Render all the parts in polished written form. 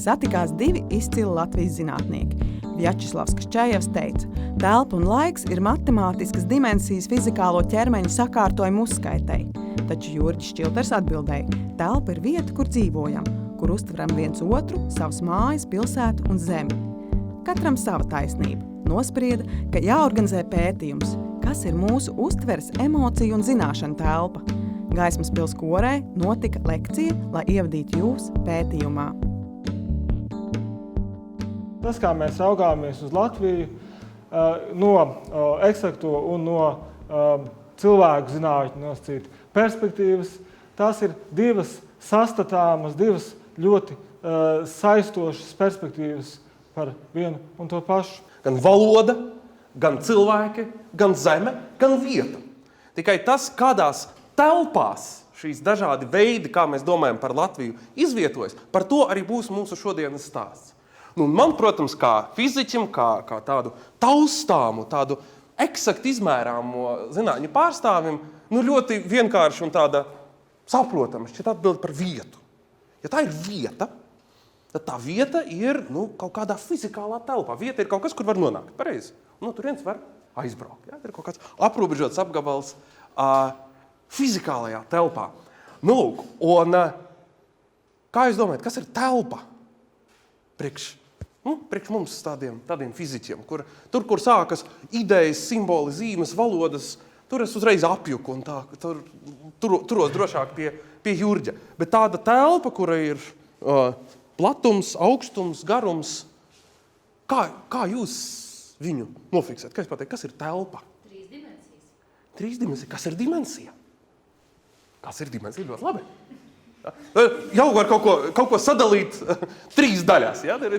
satikās divi izcili Latvijas zinātnieki. Vjačeslavs Kščejevs teica, telpa un laiks ir matemātiskas dimensijas fizikālo ķermeņu sakārtojumu uzskaitei. Taču Jurģis Šķilters atbildēja, telpa ir vieta, kur dzīvojam, kur uztveram viens otru, savas mājas, pilsētu un zemi. Katram sava taisnība. Nosprieda, ka jāorganizē pētījums, kas ir mūsu uztveres, emociju un zināšanu telpa. Gaismas pils korē notika lekcija, lai ievadītu jūs pētījumā. Tas, kā mēs raugāmies uz Latviju no eksakto un no cilvēku zinātņu nosacītu perspektīvas, tās ir divas sastatāmas, divas ļoti saistošas perspektīvas par vienu un to pašu. Gan valoda, gan cilvēki, gan zeme, gan vieta. Tikai tas, kādās telpās šīs dažādi veidi, kā mēs domājam par Latviju, izvietojas, par to arī būs mūsu šodienas stāsts. Nu, man, protams, kā fiziķim, kā tādu taustāmu, tādu eksakt izmērāmo zinātņu pārstāvim, nu, ļoti vienkārši un tāda saprotama šķiet atbildi par vietu. Ja tā ir vieta, tad tā vieta ir kaut kādā fizikālā telpā. Vieta ir kaut kas, kur var nonākt. Pareizi. Nu, tur viens var aizbraukt. Ja? Ir kaut kāds aprobežots apgabals fizikālajā telpā. Nu, lūk, un kā jūs domājat, kas ir telpa priekš mums tādiem fiziķiem, kur sākas idejas, simboli, zīmes, valodas, tur es uzreiz apjuku un tā, turos drošāk pie Jurģa. Bet tāda telpa, kura ir platums, augstums, garums, kā jūs viņu nofiksēt? Kā jūs pateikt, kas ir telpa? 3 dimensijas. 3 dimensijas. Kas ir dimensija? Kas ir dimensija? Ļoti labi. Jau var kaut ko sadalīt 3 daļās. Ja? 3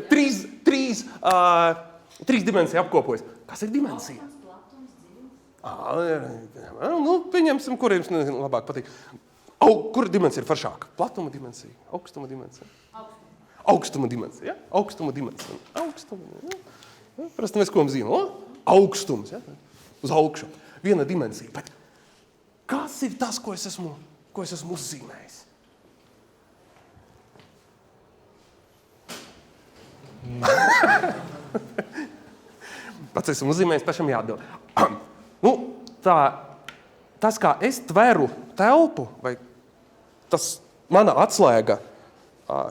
dimensija apkopojas. Kas ir dimensija? Platums, dziļums. Nu, pieņemsim, kur jums labāk patīk. Kura dimensija ir faršāka? Platuma dimensija, augstuma dimensija? Augstuma dimensija, ja? Augstuma dimensija. Ja? Parasti mēs ko zīmē? Augstums, ja? Uz augšu. Viena dimensija. Bet kas ir tas, ko es esmu uzzīmējis? Pats esmu uzzīmējis, pašam jāatbild. Tas, kā es tveru telpu, vai tas mana atslēga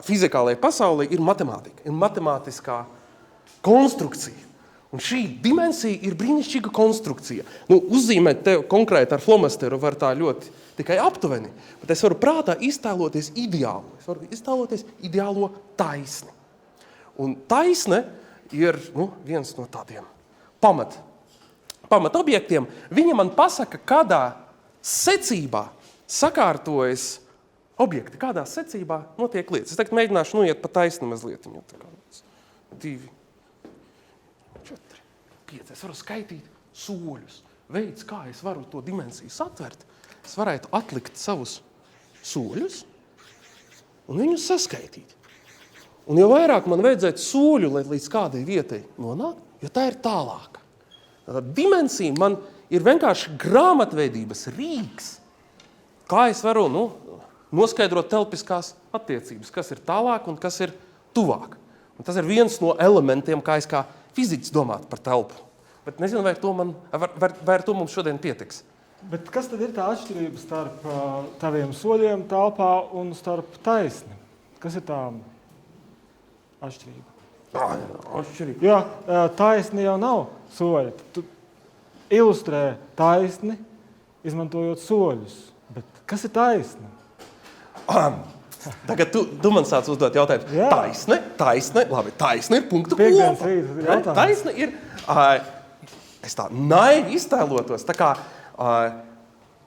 fizikālajai pasaulē ir matemātika, ir matemātiskā konstrukcija. Un šī dimensija ir brīnišķīga konstrukcija. Uzzīmēt tev konkrēti ar flomasteru var tā ļoti tikai aptuveni, bet es varu prātā iztēloties ideālu. Es varu iztēloties ideālo taisni. Un taisne ir viens no tādiem pamatobjektiem. Viņa man pasaka, kādā secībā sakārtojas objekti, kādā secībā notiek lietas. Es tagad mēģināšu noiet pa taisni mazliet. 2, 4, 5. Es varu skaitīt soļus. Veids, kā es varu to dimensiju satvert, es varētu atlikt savus soļus un viņus saskaitīt. Un jo vairāk man vajadzētu soļu, lai līdz kādai vietai nonāk, jo tā ir tālāka. Tā dimensija man ir vienkārši grāmatveidības rīks, kā es varu noskaidrot telpiskās attiecības, kas ir tālāk un kas ir tuvāk. Un tas ir viens no elementiem, kā es kā fiziķis domātu par telpu. Bet nezinu, vai ar to mums šodien pietiks. Bet kas tad ir tā atšķirība starp taviem soļiem telpā un starp taisni? Kas ir tā atšķirība? Atšķirība. Jo taisni jau nav soļi. Tu ilustrē taisni, izmantojot soļus. Bet kas ir taisni? Tagad tu man sāc uzdot jautājumu. Jā. Taisne, labi, taisne ir punktu Piektdienas kopa. rīta jautājums. Taisne ir, es tā naivi iztēlotos, tā kā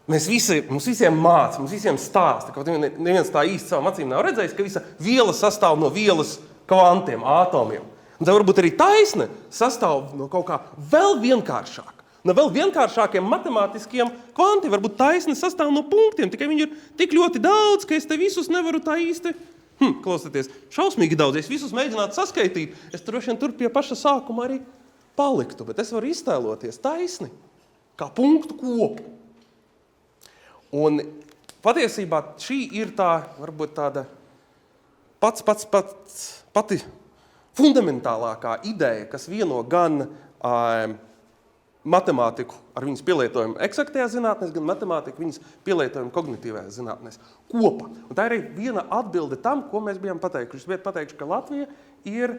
mums visiem māca, mums visiem stāsta, kaut neviens tā īsti savam acīm nav redzējis, ka visa viela sastāv no vielas kvantiem, ātomiem. Un tā varbūt arī taisne sastāv no kaut kā vēl vienkāršāk. No vēl vienkāršākiem matemātiskiem kvantiem. Varbūt taisne sastāv no punktiem, tikai viņi ir tik ļoti daudz, ka es te visus nevaru tā īsti, klausieties, šausmīgi daudz. Es visus mēģinātu saskaitīt, es droši vien tur pie paša sākuma arī paliktu, bet es varu iztēloties taisni kā punktu kopu. Un patiesībā šī ir tā, varbūt tāda pati fundamentālākā ideja, kas vieno gan matemātiku ar viņas pielietojumu eksaktajā zinātnēs, gan matemātiku viņas pielietojumu kognitīvajā zinātnēs kopā. Un tā ir arī viena atbilde tam, ko mēs bijām pateikuši. Mēs pateikuši, ka Latvija ir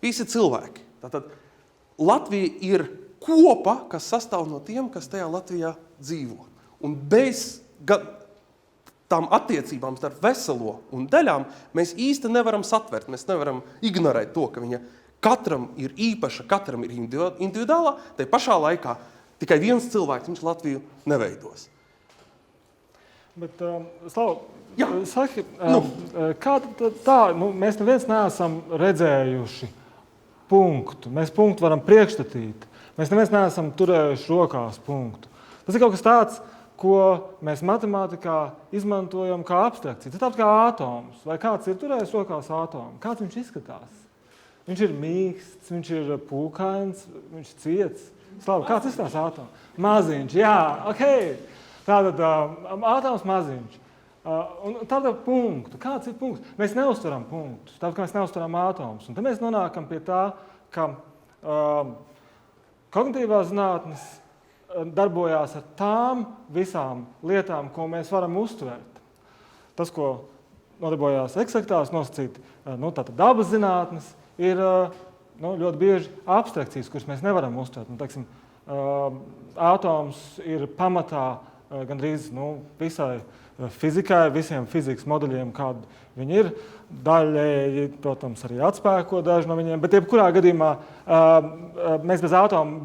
visi cilvēki. Tātad Latvija ir kopa, kas sastāv no tiem, kas tajā Latvijā dzīvo. Un bez tām attiecībām starp veselo un daļām mēs īsti nevaram satvert. Mēs nevaram ignorēt to, ka viņa katram ir īpaša, katram ir individuālā, tai pašā laikā tikai viens cilvēks, viņš Latviju neveidos. Bet, Slav, saki, kā tā, mēs neviens neesam redzējuši punktu. Mēs punktu varam priekšstatīt. Mēs neviens neesam turējuši rokās punktu. Tas ir kaut kas tāds, ko mēs matemātikā izmantojam kā abstrakciju. Tas tāds kā atoms. Vai kāds ir turējis rokās atomu? Kāds viņš izskatās? Viņš ir mīksts, viņš ir pūkains, viņš ir ciets. Slava, kāds ir tās atoms? Maziņš, jā, okei. Tātad atoms maziņš. Un tātad punktu. Kāds ir punkts? Mēs neuztveram punktus, tāpēc, ka mēs neuztveram atomus. Un tad mēs nonākam pie tā, ka kognitīvās zinātnes darbojās ar tām visām lietām, ko mēs varam uztvert. Tas, ko nodarbojās eksaktās nosacīt, tātad dabas zinātnes, ir ļoti bieži abstrakcijas, kuras mēs nevaram uztvert. Teiksim, atoms ir pamatā gandrīz visai fizikai, visiem fizikas modeļiem, kādi viņi ir. Daļēji, protams, arī atspēko daži no viņiem, bet jebkurā gadījumā mēs bez atomu,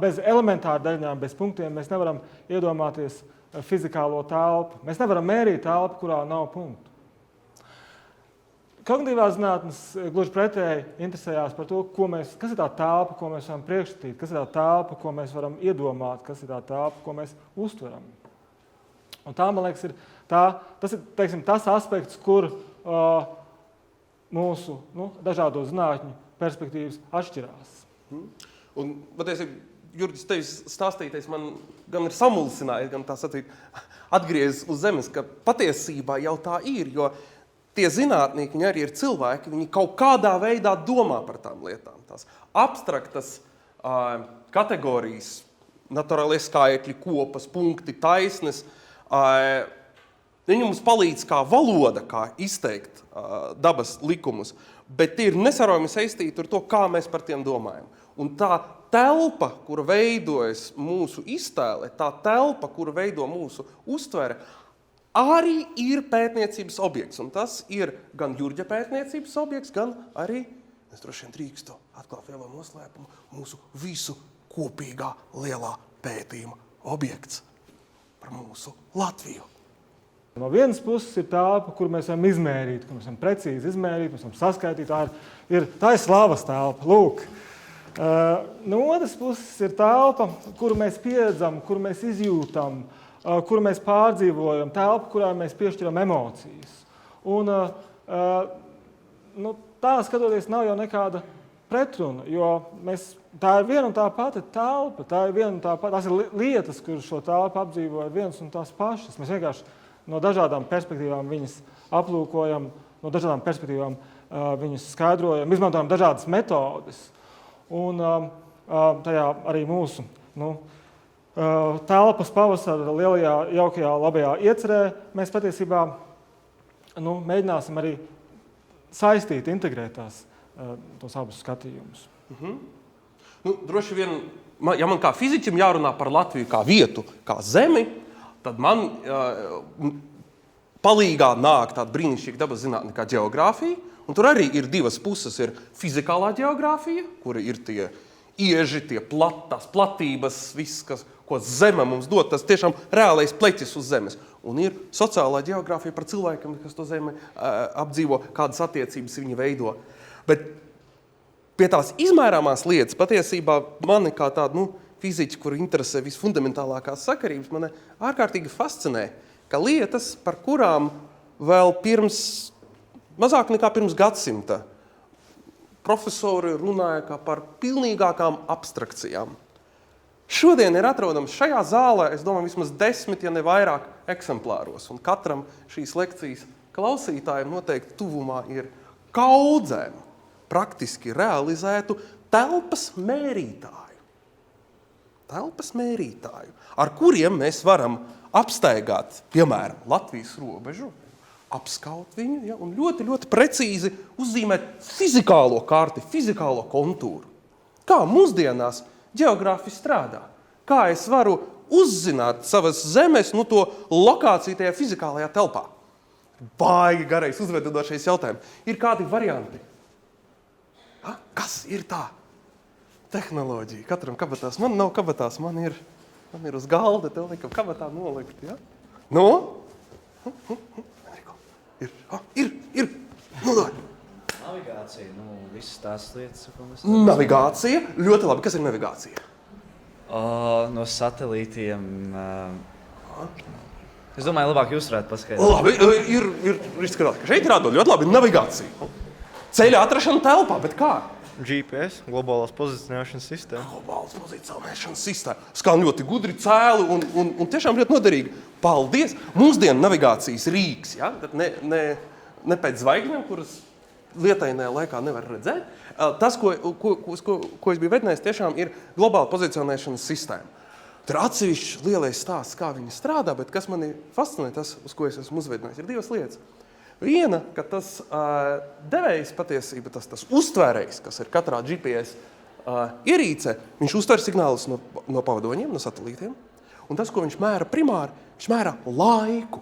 bez elementāru daļņām, bez punktiem mēs nevaram iedomāties fizikālo telpu. Mēs nevaram mērīt telpu, kurā nav punktu. Kognitīvās zinātnes gluži pretēji interesējās par to, kas ir tā telpa, ko mēs varam priekšstatīt, kas ir tā telpa, ko mēs varam iedomāt, kas ir tā telpa, ko mēs uztveram. Un tā, man liekas, tas ir teiksim, tas aspekts, kur mūsu dažādo zinātņu perspektīvas atšķirās. Un, patiesībā, Jurgis, tevis stāstītais man gan ir samulsinājis, gan tā sacīt atgriezis uz zemes, ka patiesībā jau tā ir, jo tie zinātnieki, viņi arī ir cilvēki, viņi kaut kādā veidā domā par tām lietām. Tās abstraktas kategorijas, naturālie skaitļi, kopas, punkti, taisnes, viņi mums palīdz kā valoda, kā izteikt dabas likumus, bet tie ir nesarojami saistīti ar to, kā mēs par tiem domājam. Un tā telpa, kura veidojas mūsu iztēle, tā telpa, kura veido mūsu uztvere, arī ir pētniecības objekts. Un tas ir gan Jurģa pētniecības objekts, gan arī, es droši vien drīkstu atklāt lielo noslēpumu, mūsu visu kopīgā lielā pētījuma objekts par mūsu Latviju. No vienas puses ir telpa, kur mēs varam izmērīt, kur mēs varam precīzi izmērīt, mēs varam saskaitīt. Tā ir slavas telpa. Lūk. No otras puses ir telpa, kuru mēs pieredzam, kuru mēs izjūtam, kuru mēs pārdzīvojam, telpa, kurā mēs piešķiram emocijas. Un tā skatoties nav jau nekāda pretruna, jo tā ir viena un tā pati telpa, tās ir lietas, kuras šo telpu apdzīvo, ir vienas un tās pašas. Mēs vienkārši no dažādām perspektīvām viņas aplūkojam, no dažādām perspektīvām viņas skaidrojam, izmantojam dažādas metodes. Un tajā arī mūsu telpas pavasara lielajā, jaukajā, labajā iecerē mēs patiesībā mēģināsim arī saistīt, integrēt tos abus skatījumus. Droši vien, ja man kā fiziķim jārunā par Latviju kā vietu, kā zemi, tad man palīgā nāk tāda brīnišķīga dabas zinātne kā ģeogrāfija, un tur arī ir divas puses. Ir fizikālā ģeogrāfija, kura ir tie ieži, tās platības, viss, ko zeme mums dod, tas tiešām reālais pleķis uz zemes. Un ir sociālā ģeogrāfija par cilvēkiem, kas to zemi apdzīvo, kādas attiecības viņi veido. Bet pie tās izmērāmās lietas patiesībā mani kā tādu fiziķi, kuru interesē visfundamentālākās sakarības, mani ārkārtīgi fascinē, ka lietas, par kurām vēl mazāk nekā pirms gadsimta profesori runāja kā par pilnīgākām abstrakcijām. Šodien ir atrodams šajā zālē, es domāju, vismaz 10, ja ne vairāk eksemplāros, un katram šīs lekcijas klausītājiem noteikti tuvumā ir kaudzēm praktiski realizētu telpas mērītāju. Telpas mērītāju, ar kuriem mēs varam apstaigāt, piemēram, Latvijas robežu, apskaut viņu, ja, un ļoti, ļoti precīzi uzzīmēt fizikālo karti, fizikālo kontūru. Kā mūsdienās ģeogrāfi strādā? Kā es varu uzzināt savas zemes to lokāciju tajā fizikālajā telpā? Baigi garais uzvedošais jautājums. Ir kādi varianti? Kas ir tā? Tehnoloģija. Katram kabatās. Man nav kabatās, man ir uz galda, tev liekam kabatā nolikt. Ja? Ir. Navigācija, visas tās lietas, ko mēs... Navigācija. Ļoti labi. Kas ir navigācija? No satelītiem... Es domāju, labāk jūs varētu paskaidrot. Labi, ir izskatās, ka šeit ir atdod ļoti labi navigācija. Ceļa atrašana telpā, bet kā? GPS, globālās pozicionēšanas sistēma. Globālās pozicionēšanas sistēma. Skan ļoti gudri, cēli un tiešām ļoti noderīgi. Paldies! Mūsdienu navigācijas rīks, ja? Tad ne pēc zvaigžņiem, kuras lietainajā laikā nevar redzēt. Tas, ko es biju vedinājis, tiešām ir globāla pozicionēšanas sistēma. Tur atsevišķi lielais stāsts, kā viņi strādā, bet kas mani fascinē, tas, uz ko es esmu uzvedinājis, ir divas lietas. Viena, ka tas devējs patiesība, tas uztvērējs, kas ir katrā GPS ierīcē, viņš uztver signālus no pavadoņiem, no satelītiem. Un tas, ko viņš mēra primāri, viņš mēra laiku.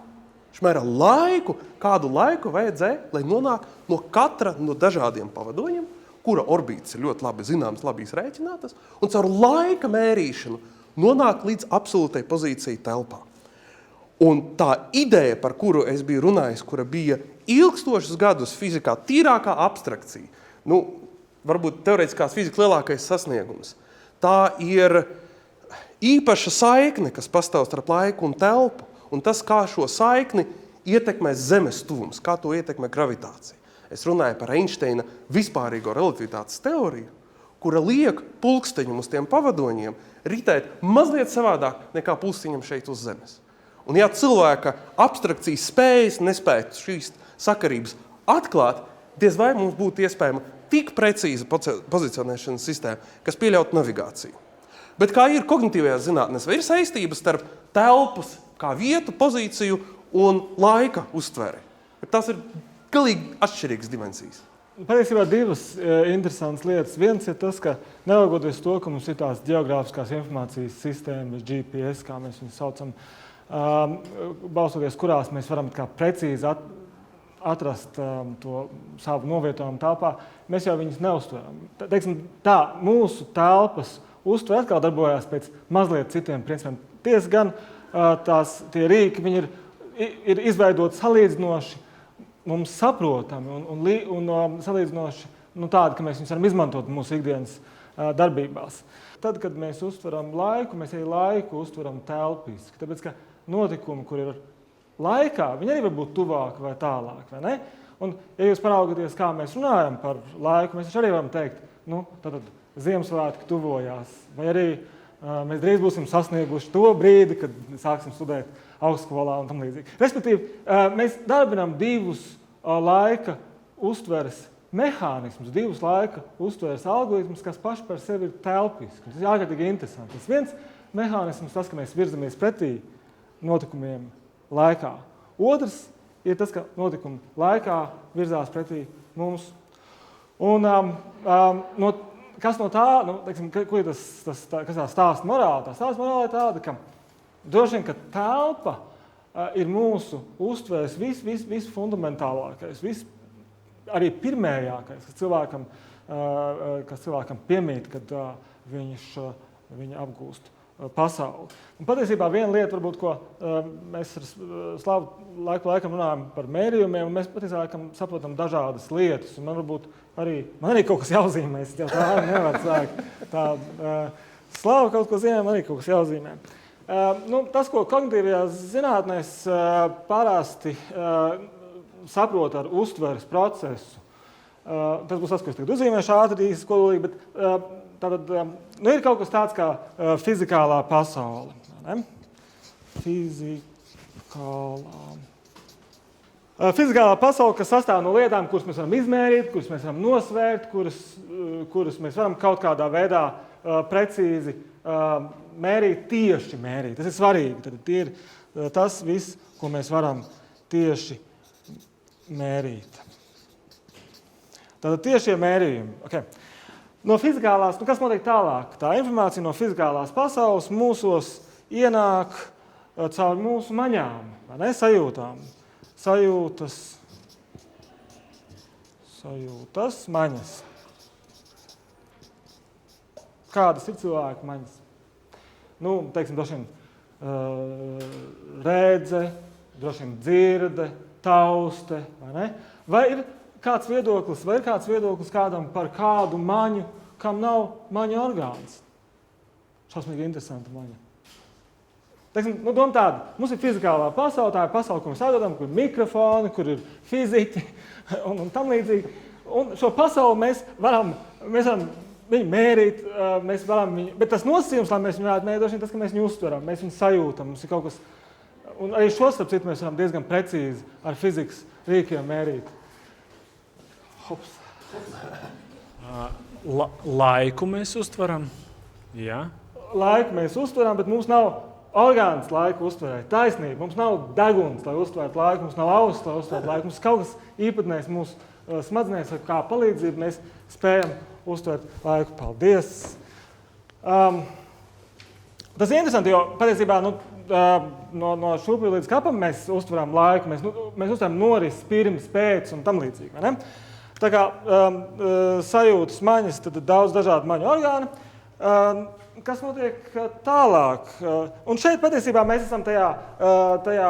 Viņš mēra laiku, kādu laiku vajadzēja, lai nonāk no katra no dažādiem pavadoņiem, kura orbītas ir ļoti labi zināmas, labi izrēķinātas, un caur laika mērīšanu nonāk līdz absolūtai pozīcijai telpā. Un tā ideja, par kuru es biju runājis, kura bija ilgstošus gadus fizikā, tīrākā abstrakcija, varbūt teorētiskās fizikas lielākais sasniegums, tā ir īpaša saikne, kas pastāv starp laiku un telpu, un tas, kā šo saikni ietekmē zemes tuvums, kā to ietekmē gravitācija. Es runāju par Einsteina vispārīgo relativitātes teoriju, kura liek pulksteņam uz tiem pavadoņiem ritēt mazliet savādāk nekā pulksteņam šeit uz zemes. Un ja cilvēka abstrakcijas spējas nespētu šīs sakarības atklāt, diez vai mums būtu iespējama tik precīza pozicionēšanas sistēma, kas pieļautu navigāciju. Bet kā ir kognitīvajās zinātnēs, vai ir saistības starp telpas kā vietu, pozīciju un laika uztveri? Tas ir galīgi atšķirīgas dimensijas. Patiesībā divas interesantas lietas. Viens ir tas, ka neraugoties to, ka mums ir tās ģeogrāfiskās informācijas sistēmas, GPS, kā mēs viņus saucam, balstoties, kurās mēs varam kā precīzi atrast to savu novietojumu telpā, mēs jau viņus neuztveram. Teiksim, tā, mūsu telpas uztver atkal darbojās pēc mazliet citiem principiem. Tiesa gan tie rīki, viņi ir izveidoti salīdzinoši mums saprotami un salīdzinoši tādi, ka mēs viņus varam izmantot mūsu ikdienas darbībās. Tad, kad mēs uztveram laiku, mēs arī laiku uztveram telpiski. Tāpēc, ka notikumi, kur ir laikā, viņi arī var būt tuvāk vai tālāk, vai ne? Un, ja jūs paraugaties, kā mēs runājam par laiku, mēs arī varam teikt, tad Ziemassvētki tuvojās, vai arī mēs drīz būsim sasnieguši to brīdi, kad sāksim studēt augstskolā un tam līdzīgi. Respektīvi, mēs darbinām divus laika uztveres mehānismus, divus laika uztveres algoritmus, kas paši par sevi ir telpiski. Tas ir ārkārtīgi interesanti. Tas viens mehānisms, tas, ka mēs virzamies pretī notikumiem laikā. Otrs ir tas, ka notikumi laikā virzās pretī mums. Un kas no tā, teiksim, ko ir kas tā stāsta morāla? Tā stāsta morāla ir tāda, ka droši vien, ka telpa ir mūsu uztveres visfundamentālākais, arī pirmējākais, kas cilvēkam piemīt, kad viņa apgūst pasauli. Un patiesībā viena lieta, varbūt, ko mēs ar Slavu laikam runājam par mērījumiem, un mēs patiesībā saprotam dažādas lietas. Un man arī kaut kas jāzīmē, es jau tā nevaru sākt. Slava kaut ko zīmē, man arī kaut kas jāzīmē. Tas, ko kognitīvajās zinātnēs parasti saprot ar uztveres procesu, tas būs tas, ko es tagad uzzīmēšu ātri, īsi skolīgi, bet tātad, ir kaut kas tāds kā fizikālā pasaule. Ne? Fizikālā Fizikālā pasaule, kas sastāv no lietām, kuras mēs varam izmērīt, kuras mēs varam nosvērt, kuras mēs varam kaut kādā veidā precīzi mērīt, tieši mērīt. Tas ir svarīgi. Tad tie ir tas viss, ko mēs varam tieši mērīt. Tātad tiešie mērījumi. Okay. No fizikālās, kas notiek tālāk? Tā informācija no fizikālās pasaules mūsos ienāk caur mūsu maņām, vai ne? Sajūtām. Sajūtas, maņas. Kādas ir cilvēku maņas? Teiksim, droši vien redze, droši vien dzirde, tauste, vai ne? Vai ir kāds viedoklis kādam par kādu maņu, kam nav maņu orgāns? Šausmīgi interesanta maņa. Teiksim, doma tāda, mums ir fizikālā pasaule, tā ir pasaule, kur mēs atrodam, kur ir mikrofoni, kur ir fiziķi un tam līdzīgi. Un šo pasauli mēs varam viņu mērīt, bet tas nosacījums, lai mēs viņu varētu mērīt, tas, ka mēs viņu uztveram, mēs viņu sajūtam, mums ir kaut kas. Un arī šo starp citu mēs varam diezgan precīzi ar fizikas rīkiem mērīt. Hops. Laiku mēs uztveram, jā. Laiku mēs uztveram, bet mums nav orgāns laiku uztverēt. Taisnība. Mums nav deguns, lai uztvērtu laiku, mums nav auss, lai uztvērtu laiku. Mums kaut kas īpatnējs mūsu smadzenēs, ar kā palīdzību mēs spējam uztvert laiku. Paldies! Tas ir interesanti, jo patiesībā no šūpju līdz kapam mēs uztveram laiku, mēs uztveram norisi pirms, pēc un tam līdzīgi. Vai ne? Tā kā sajūtas maņas, tad daudz dažādu maņu orgānu. Kas notiek tālāk? Un šeit patiesībā mēs esam tajā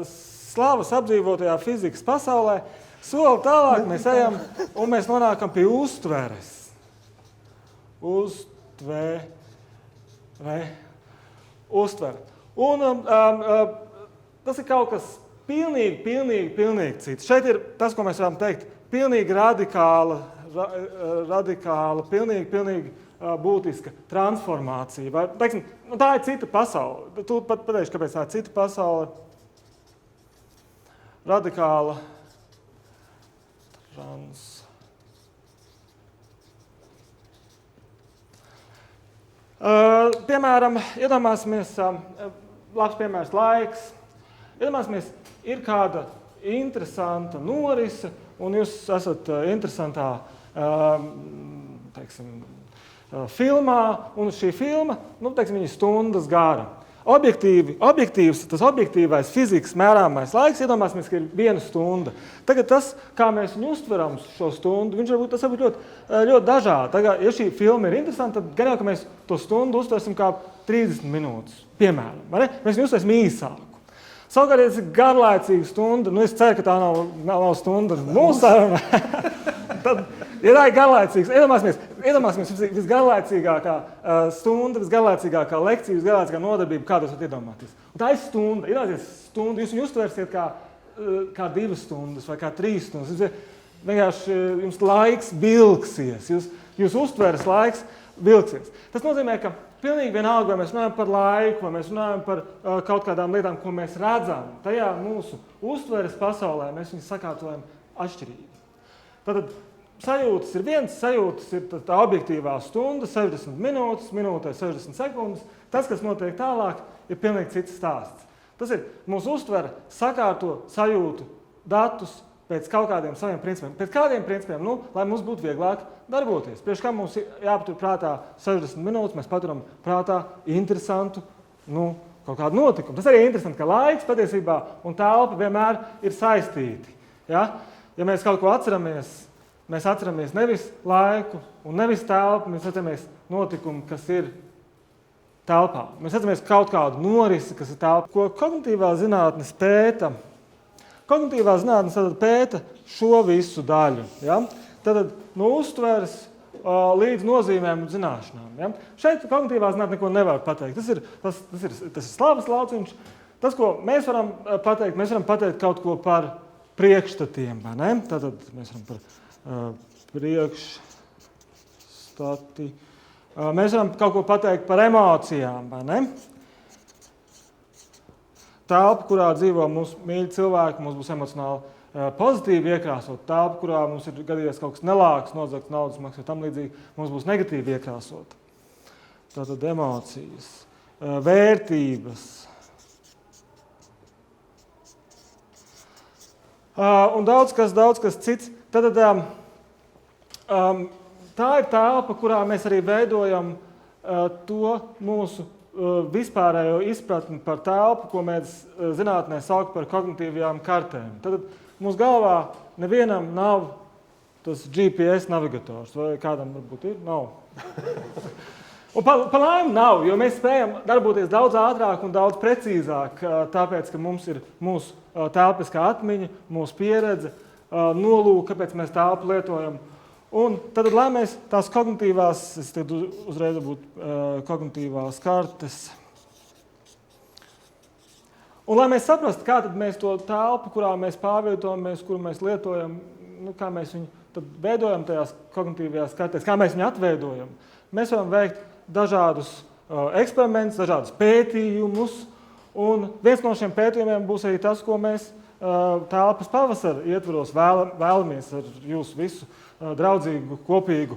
slavas apdzīvotajā fizikas pasaulē. Soli tālāk mēs ejam un mēs nonākam pie uztveres. Uztvere. Un tas ir kaut kas pilnīgi cits. Šeit ir tas, ko mēs varam teikt, pilnīgi radikāla, pilnīgi būtiska transformācija. Vai, teiksim, tā ir cita pasaule. Tu pat pateiksi, kāpēc tā ir cita pasaule. Radikāla piemēram, iedomāsimies, labs piemērs laiks. Iedomāsimies, ir kāda interesanta norise, un jūs esat interesantā, teiksim, filmā, un šī filma, teiksim, viņa stundas gara. Tas objektīvais fizikas mērāmais laiks, iedomāsimies, ka ir 1 stunda. Tagad tas, kā mēs viņu uztveram šo stundu, tas var būt ļoti dažādi. Tagad, ja šī filma ir interesanta, tad gan jau, ka mēs to stundu uztversim kā 30 minūtes, piemēram. Mēs viņu uztversim īsāku. Savukārt, ja tas ir garlaicīga stunda, es ceru, ka tā nav stunda mūsaruna, tad, ja tā ir garlaicīga, iedomāsimies visgarlaicīgākā stunda, visgarlaicīgākā lekcija, visgarlaicīgākā nodarbība, kādu jūs varat iedomāties. Un tā ir stunda. Iedomāsies stundu, jūs viņu uztversiet kā 2 stundas vai kā 3 stundas. Vienkārši jums laiks vilksies, jūs uztveres laiks vilksies. Tas nozīmē, ka pilnīgi vienalga, vai mēs runājam par laiku, vai mēs runājam par kaut kādām lietām, ko mēs redzam, tajā mūsu uztveres pasaulē mēs viņus sakārtojam atšķirīgi. Tātad sajūtas ir viens, sajūtas ir tā objektīvā stunda, 60 minūtes, minūtē 60 sekundes. Tas, kas notiek tālāk, ir pilnīgi cits stāsts. Tas ir mūsu uztvere sakārto sajūtu datus pēc kaut kādiem saviem principiem. Pēc kādiem principiem? Lai mums būtu vieglāk darboties. Priekš kā mums jāpatur prātā 60 minūtes, mēs paturam prātā interesantu, kaut kādu notikumu. Tas arī ir interesanti, ka laiks patiesībā un telpa vienmēr ir saistīti. Ja mēs kaut ko atceramies, mēs atceramies nevis laiku un nevis telpu, mēs atceramies notikumu, kas ir telpā. Mēs atceramies kaut kādu norisi, kas ir telpā. Ko kognitīvā zinātne pēta? Kognitīvā zinātne pēta šo visu daļu. Ja? Tad no uztveres līdz nozīmēm un zināšanām. Ja? Šeit kognitīvā zinātne neko nevar pateikt. Tas ir slavas lauciņš. Tas, ko mēs varam pateikt kaut ko par priekšstatiem. Vai ne? Tātad mēs varam par priekšstati. Mēs varam kaut ko pateikt par emocijām. Vai ne? telpa, kurā dzīvo mūsu mīļi cilvēki, mums būs emocionāli pozitīvi iekrāsot. Telpa, kurā mums ir gadījies kaut kas nelāks, nozagts naudas maksas vai tam līdzīgi, mums būs negatīvi iekrāsot. Tātad emocijas, vērtības. Un daudz kas cits. Tad, tā ir telpa, kurā mēs arī veidojam to mūsu vispārējo izpratni par telpu, ko mēs zinātnē sauc par kognitīvajām kartēm. Tad mūsu galvā nevienam nav tas GPS navigators, vai kādam varbūt ir? Nav. Un pa laimi nav, jo mēs spējam darboties daudz ātrāk un daudz precīzāk, tāpēc, ka mums ir mūsu telpiskā atmiņa, mūsu pieredze, nolūka, kāpēc mēs telpu lietojam. Un tad, lai mēs tās kognitīvās, es tagad uzreiz būtu kognitīvās kartes. Un lai mēs saprastu, kā tad mēs to telpu, kurā mēs pārvietojamies, kuru mēs lietojam, kā mēs viņu tad veidojam tajās kognitīvajās kartēs, kā mēs viņu atveidojam, mēs varam veikt dažādus eksperimentus, dažādus pētījumus. Un viens no šiem pētījumiem būs arī tas, ko mēs telpas pavasara ietvaros vēlamies ar jūsu visu draudzīgu, kopīgu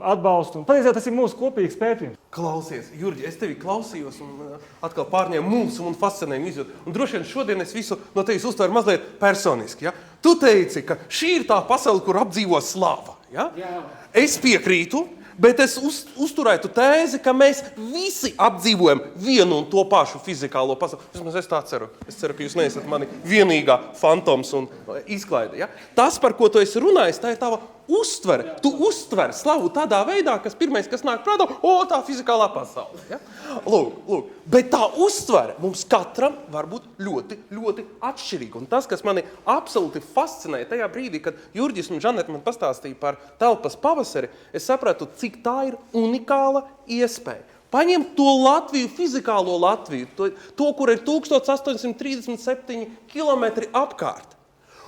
atbalstu. Un patiesībā tas ir mūsu kopīgs pētījums. Klausies, Jurģi, es tevi klausījos un atkal pārņēmu mulsu un fascinējumu izjūtu. Un droši vien šodien es visu no tevis uztveru mazliet personiski. Ja? Tu teici, ka šī ir tā pasaule, kur apdzīvo slava. Ja? Jā. Es piekrītu. Bet es uzturētu tēzi, ka mēs visi apdzīvojam vienu un to pašu fizikālo pasauli. Vismaz es tā ceru. Es ceru, ka jūs neesat mani vienīgā fantoms un izklaide. Ja? Tas, par ko tu esi runājis, tā ir tava uztvere. Tu uztver slavu tādā veidā, kas pirmais, kas nāk prātā, tā fizikālā pasaule. Ja? Lūk. Bet tā uztvere mums katram var būt ļoti, ļoti atšķirīga. Un tas, kas mani absolūti fascinēja tajā brīdī, kad Jurģis un Žaneta man pastāstīja par telpas pavasari, es sapratu, cik tā ir unikāla iespēja. Paņemt to Latviju, fizikālo Latviju, to kur ir 1837 kilometri apkārt,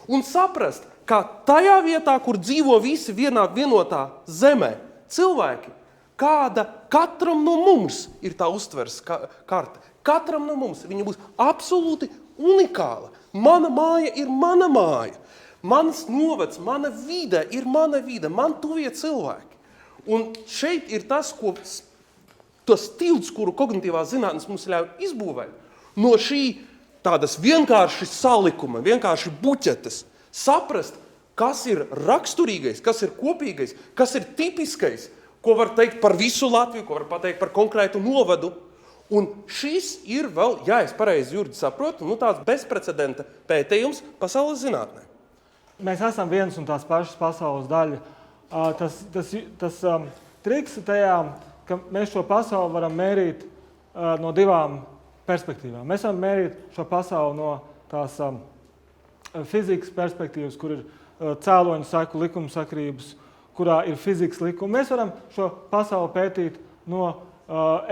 un saprast, ka tajā vietā, kur dzīvo visi vienotā zemē cilvēki, kāda katram no mums ir tā uztveres karte. Katram no mums viņa būs absolūti unikāla. Mana māja ir mana māja. Mans novads, mana vide ir mana vide, man tuvie cilvēki. Un šeit ir tas tilts, kuru kognitīvās zinātnes mums ļauj izbūvēt, no šī tādas vienkārši salikuma, vienkārši buķetes, saprast, kas ir raksturīgais, kas ir kopīgais, kas ir tipiskais, ko var teikt par visu Latviju, ko var pateikt par konkrētu novadu. Un šis ir vēl, ja es pareizi Jurģi saprotu, tāds bezprecedenta pētījums pasaules zinātnē. Mēs esam viens un tās pašas pasaules daļa. Tas triks tajā, ka mēs šo pasauli varam mērīt no divām perspektīvām. Mēs varam mērīt šo pasauli no tās fizikas perspektīvas, kur ir cēloņu seku likumsakrības, kurā ir fizikas likumi. Mēs varam šo pasauli pētīt no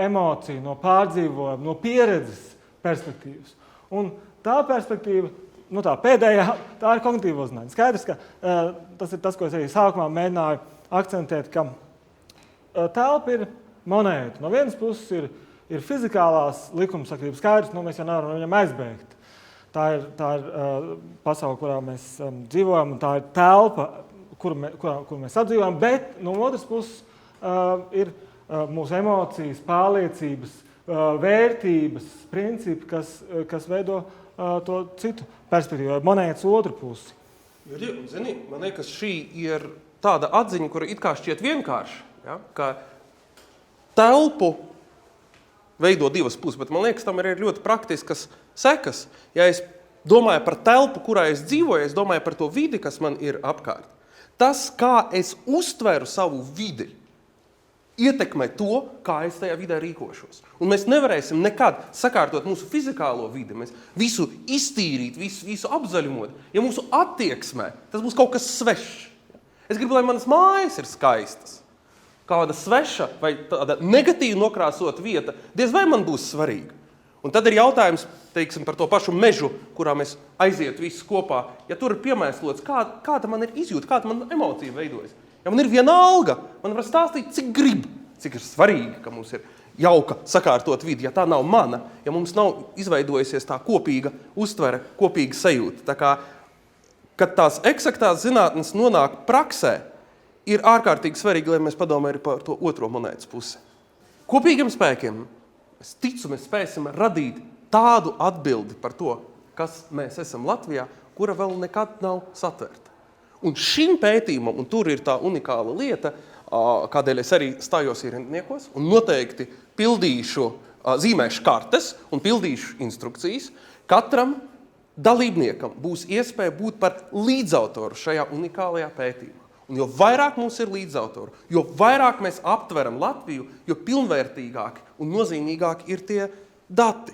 emociju, no pārdzīvojuma, no pieredzes perspektīvas. Un tā perspektīva, tā pēdējā, tā ir kognitīvo zinātne. Skaidrs, ka tas ir tas, ko es arī sākumā mēģināju akcentēt, ka telpa ir monēta. No vienas puses ir fizikālās likumsakrības. Skaidrs, mēs jau nevaram no viņam aizbēgt. Tā ir pasaule, kurā mēs dzīvojam, un tā ir telpa, kuru mēs apdzīvojam, bet no otras puses ir mūsu emocijas, pārliecības, vērtības, principi, kas veido to citu perspektīvu, monētas otru pusi. Zini, man liekas, šī ir tāda atziņa, kura it kā šķiet vienkārši, ja? Ka telpu veido divas puses, bet man liekas, tam ir ļoti praktiskas sekas. Ja es domāju par telpu, kurā es dzīvoju, es domāju par to vidi, kas man ir apkārt. Tas, kā es uztveru savu vidi, ietekmē to, kā es tajā vidē rīkošos. Un mēs nevarēsim nekad sakārtot mūsu fizikālo vidi, mēs visu iztīrīt, visu apzaļumot, ja mūsu attieksmē tas būs kaut kas svešs. Es gribu, lai manas mājas ir skaistas. Kāda sveša vai tāda negatīvi nokrāsota vieta, diez vai man būs svarīga. Un tad ir jautājums, teiksim, par to pašu mežu, kurā mēs aiziet visi kopā. Ja tur ir piemēslots, kāda man ir izjūta, kāda man emocija veidojas. Ja man ir viena alga, man var stāstīt, cik grib, cik ir svarīgi, ka mums ir jauka, sakārtot vidi, ja tā nav mana, ja mums nav izveidojusies tā kopīga uztvere, kopīga sajūta. Tā kā, kad tās eksaktās zinātnes nonāk praksē, ir ārkārtīgi svarīgi, lai mēs padomājam par to otro monētas pusi. Kopīgiem spēkiem, es ticu, mēs spēsim radīt tādu atbildi par to, kas mēs esam Latvijā, kura vēl nekad nav satverta. Un šim pētījumam, un tur ir tā unikāla lieta, kādēļ es arī stājos ierindniekos un noteikti pildīšu, zīmēšu kartes un pildīšu instrukcijas, katram dalībniekam būs iespēja būt par līdzautoru šajā unikālajā pētījumā. Un jo vairāk mums ir līdzautoru, jo vairāk mēs aptveram Latviju, jo pilnvērtīgāki un nozīmīgāki ir tie dati.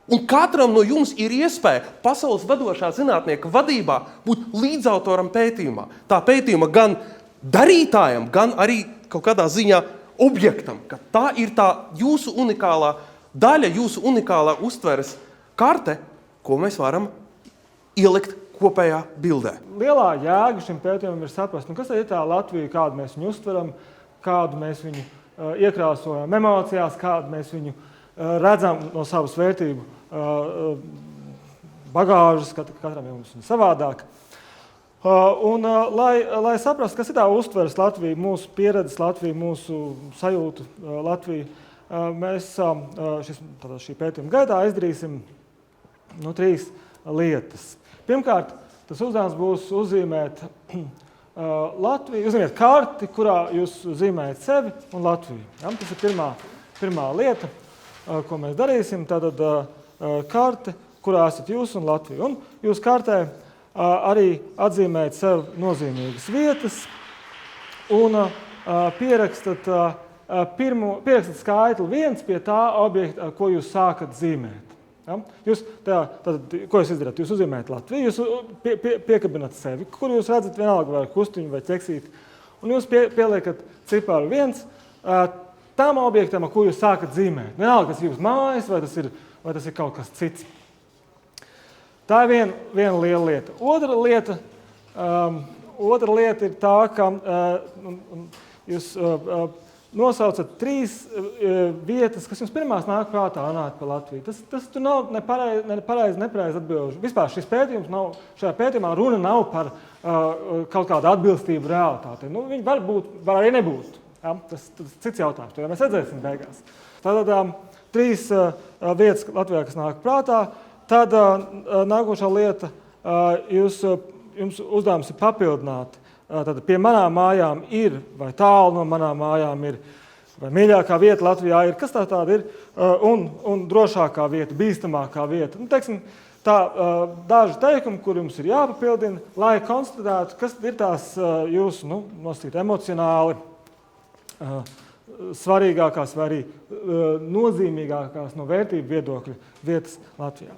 Un katram no jums ir iespēja pasaules vadošā zinātnieka vadībā būt līdzautoram pētījumā. Tā pētījuma gan darītājam, gan arī kaut kādā ziņā objektam, ka tā ir tā jūsu unikālā daļa, jūsu unikālā uztveres karte, ko mēs varam ielikt kopējā bildē. Lielā jēga šim pētījumam ir saprast, kas ir tā Latvija, kādu mēs viņu uztveram, kādu mēs viņu iekrāsojam emocijās, kādu mēs viņu redzam no savas vērtību bagāžas, katram jums ir savādāk. Lai saprastu, kas ir tā uztveres Latvija, mūsu pieredzes Latvija, mūsu sajūtu Latvija, mēs šī pētījuma gaitā izdarīsim 3 lietas. Pirmkārt, tas uzdevums būs uzzīmēt Latviju, uzzīmēt karti, kurā jūs zīmējat sevi un Latviju. Ja? Tas ir pirmā lieta, ko mēs darīsim. Tātad karte, kurā esat jūs un Latvija. Un jūs kartē arī atzīmējat sev nozīmīgas vietas un pierakstat skaitli 1 pie tā objekta, ko jūs sākat zīmēt. Ja? Ko jūs izdarāt? Jūs uzzīmējat Latviju, jūs piekabināt sevi, kur jūs redzat vienalga vai kustiņu vai ķeksīti, un jūs pieliekat ciparu 1 tam objektam, ko jūs sākat zīmēt. Vienalga, tas ir jūsu mājas vai tas ir kaut kas cits. Tā ir viena liela lieta. Otra lieta ir tā, ka jūs nosaucat 3 vietas, kas jums pirmās nāk prātā runāt par Latviju. Tas tur nav nepareizi atbilžu. Vispār šajā pētījumā runa nav par kaut kādu atbilstību realitātei. Viņi var arī nebūt. Ja? Tas cits jautājums, to mēs redzēsim beigās. Tātad 3 vietas Latvijā, kas nāk prātā. Tad nākošā lieta, jums uzdevums ir papildināt. Tad pie manām mājām ir, vai tālu no manām mājām ir, vai mīļākā vieta Latvijā ir, kas tāda ir, un drošākā vieta, bīstamākā vieta. Teiksim, daži teikumi, kur jums ir jāpapildina, lai konstatētu, kas ir tās jūsu, nosacīt emocionāli svarīgākās vai arī nozīmīgākās no vērtību viedokļa vietas Latvijā.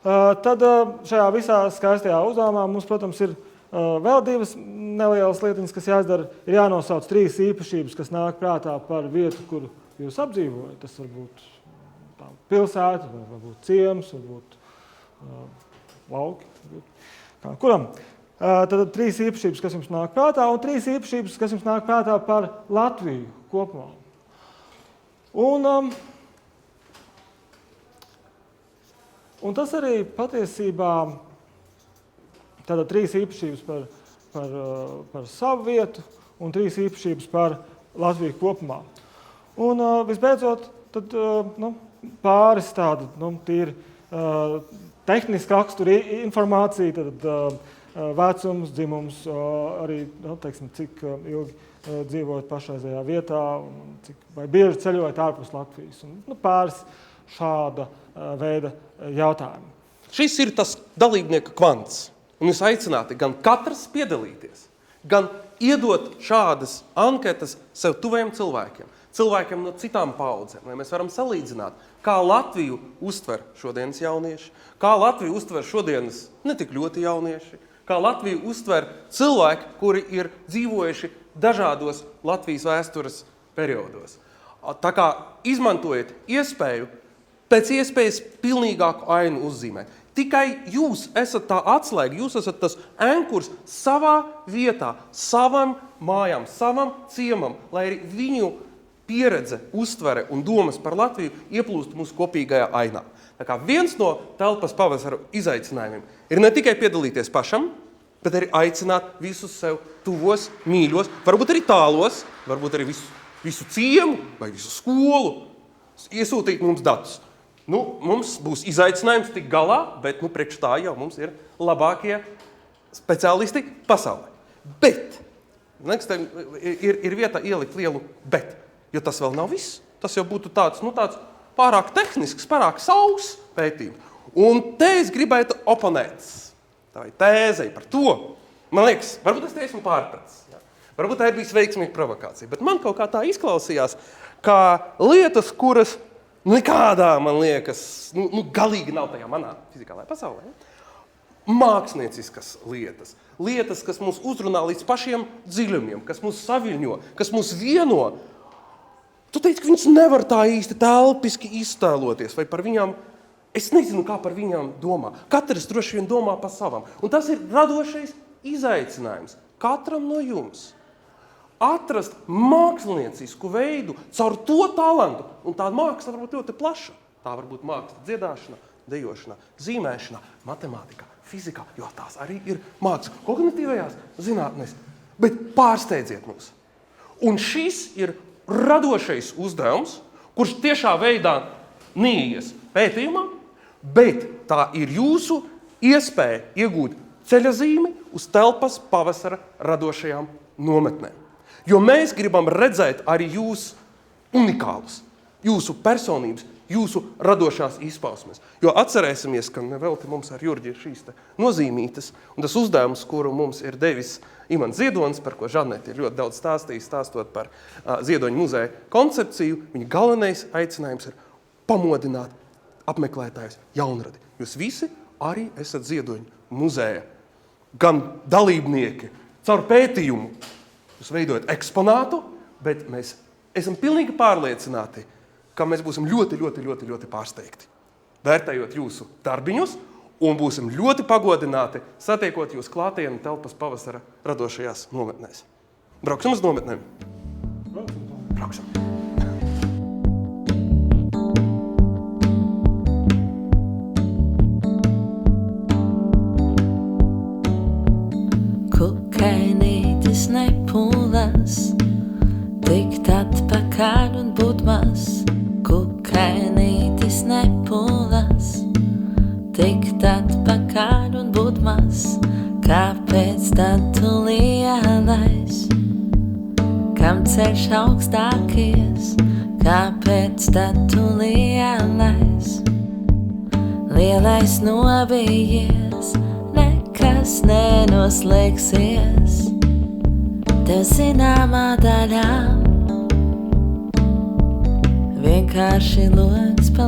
Tad šajā visā skaistajā uzdevumā mums, protams, ir vēl 2 nelielas lietiņas, kas jāizdara. Ir jānosauc 3 īpašības, kas nāk prātā par vietu, kuru jūs apdzīvojat. Tas var būt pilsēta, var būt ciems, var būt lauki. Kuram? Tad 3 īpašības, kas jums nāk prātā, un 3 īpašības, kas jums nāk prātā par Latviju kopumā. Un tas arī patiesībā tātad 3 īpašības par savu vietu un 3 īpašības par Latviju kopumā. Un visbeidzot, tad pāris tāda tīri tehniski rakstura informācija, tad vecums, dzimums, arī cik ilgi dzīvojat pašreizējā vietā, vai bieži ceļojat ārpus Latvijas. Un pāris šāda veida jautājumu. Šis ir tas dalībnieka kvants. Un jūs aicināti gan katrs piedalīties, gan iedot šādas anketas sev tuvējiem cilvēkiem no citām paudzēm, lai mēs varam salīdzināt, kā Latviju uztver šodienas jaunieši, kā Latviju uztver šodienas ne tik ļoti jaunieši, kā Latviju uztver cilvēki, kuri ir dzīvojuši dažādos Latvijas vēstures periodos. Tā kā izmantojiet iespēju pēc iespējas pilnīgāku ainu uzzīmēt. Tikai jūs esat tā atslēga, jūs esat tas ankurs savā vietā, savam mājām, savam ciemam, lai arī viņu pieredze, uztvere un domas par Latviju ieplūst mūsu kopīgajā ainā. Tā kā viens no telpas pavasara izaicinājumiem ir ne tikai piedalīties pašam, bet arī aicināt visus sev tuvos, mīļos, varbūt arī tālos, varbūt arī visu ciemu vai visu skolu, iesūtīt mums datus. Mums būs izaicinājums tik galā, bet priekš tā jau mums ir labākie speciālisti pasaulē. Bet, ir vieta ielikt lielu bet, jo tas vēl nav viss. Tas jau būtu tāds pārāk tehnisks, pārāk sauss pētījums. Un te es gribētu oponēt tavai tēzei par to. Man liekas, varbūt es te esmu pārpratis. Ja? Varbūt tā ir bijis veiksmīga provokācija, bet man kaut kā tā izklausījās, kā lietas, kuras nekādā, man liekas, galīgi nav tajā manā fizikālajā pasaulē. Ja? Mākslinieciskas lietas, kas mūs uzrunā līdz pašiem dziļumiem, kas mūs saviļņo, kas mūs vieno. Tu teici, ka viņas nevar tā īsti telpiski iztēloties, vai par viņām, es nezinu, kā par viņām domā. Katrs droši vien domā par savam. Un tas ir radošais izaicinājums katram no jums. Atrast māksliniecisku veidu caur to talantu. Un tā māksla var būt ļoti plaša. Tā var būt māksla dziedāšana, dejošana, zīmēšana, matemātika, fizikā, jo tās arī ir māksla kognitīvajās zinātnēs. Bet pārsteidziet mūs. Un šis ir radošais uzdevums, kurš tiešā veidā neies pētījumā, bet tā ir jūsu iespēja iegūt ceļazīmi uz telpas pavasara radošajām nometnēm. Jo mēs gribam redzēt arī jūs unikālus, jūsu personības, jūsu radošās izpausmes. Jo atcerēsimies, ka nevelti mums ar Jurģi ir šīs nozīmītas, un tas uzdevums, kuru mums ir devis Imants Ziedonis, par ko Žanete ir ļoti daudz stāstījis, stāstot par Ziedoņa muzeja koncepciju, viņa galvenais aicinājums ir pamodināt apmeklētājus jaunradi. Jūs visi arī esat Ziedoņa muzeja, gan dalībnieki, caur pētījumu. Jūs veidojat eksponātu, bet mēs esam pilnīgi pārliecināti, ka mēs būsim ļoti pārsteigti, vērtējot jūsu darbiņus, un būsim ļoti pagodināti, satiekot jūs klātienu telpas pavasara radošajās nometnēs. Brauksim uz nometnēm? Brauksim. Kukainītis nepūlas, tikt atpakaļ un būt maz. Kukainītis nepūlas, tikt atpakaļ un būt maz. Kāpēc tad tu lielais, kam ceļš augstākies? Kāpēc tad tu lielais, lielais nobijies? Nekas nenoslēgsies tev zināmā daļā. Vienkārši loks pa